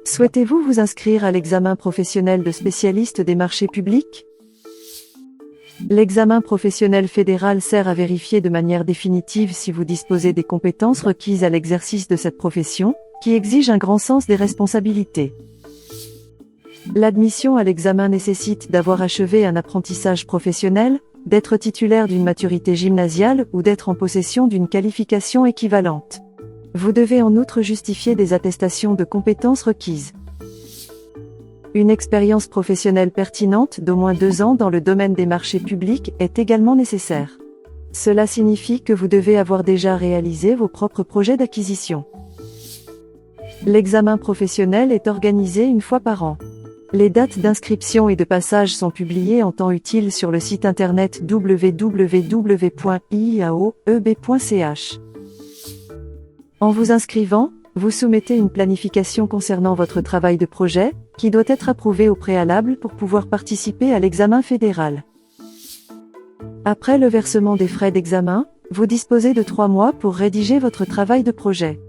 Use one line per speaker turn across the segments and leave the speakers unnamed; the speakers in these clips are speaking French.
Souhaitez-vous vous inscrire à l'examen professionnel de spécialiste des marchés publics? L'examen professionnel fédéral sert à vérifier de manière définitive si vous disposez des compétences requises à l'exercice de cette profession, qui exige un grand sens des responsabilités. L'admission à l'examen nécessite d'avoir achevé un apprentissage professionnel, d'être titulaire d'une maturité gymnasiale ou d'être en possession d'une qualification équivalente. Vous devez en outre justifier des attestations de compétences requises. Une expérience professionnelle pertinente d'au moins 2 ans dans le domaine des marchés publics est également nécessaire. Cela signifie que vous devez avoir déjà réalisé vos propres projets d'acquisition. L'examen professionnel est organisé une fois par an. Les dates d'inscription et de passage sont publiées en temps utile sur le site internet www.iaoeb.ch. En vous inscrivant, vous soumettez une planification concernant votre travail de projet, qui doit être approuvée au préalable pour pouvoir participer à l'examen fédéral. Après le versement des frais d'examen, vous disposez de 3 mois pour rédiger votre travail de projet.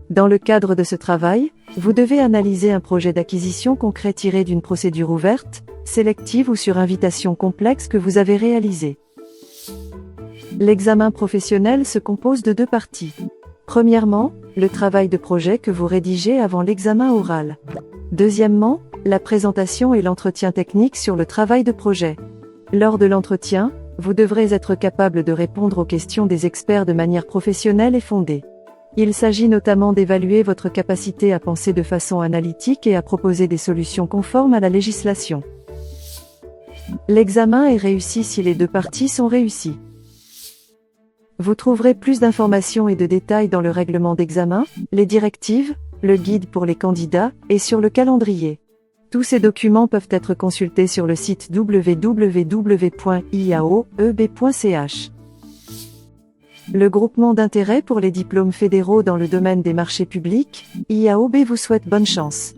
Dans le cadre de ce travail, vous devez analyser un projet d'acquisition concret tiré d'une procédure ouverte, sélective ou sur invitation complexe que vous avez réalisé. L'examen professionnel se compose de 2 parties. Premièrement, le travail de projet que vous rédigez avant l'examen oral. Deuxièmement, la présentation et l'entretien technique sur le travail de projet. Lors de l'entretien, vous devrez être capable de répondre aux questions des experts de manière professionnelle et fondée. Il s'agit notamment d'évaluer votre capacité à penser de façon analytique et à proposer des solutions conformes à la législation. L'examen est réussi si les 2 parties sont réussies. Vous trouverez plus d'informations et de détails dans le règlement d'examen, les directives, le guide pour les candidats, et sur le calendrier. Tous ces documents peuvent être consultés sur le site www.iaoeb.ch. Le groupement d'intérêt pour les diplômes fédéraux dans le domaine des marchés publics, IAOB vous souhaite bonne chance.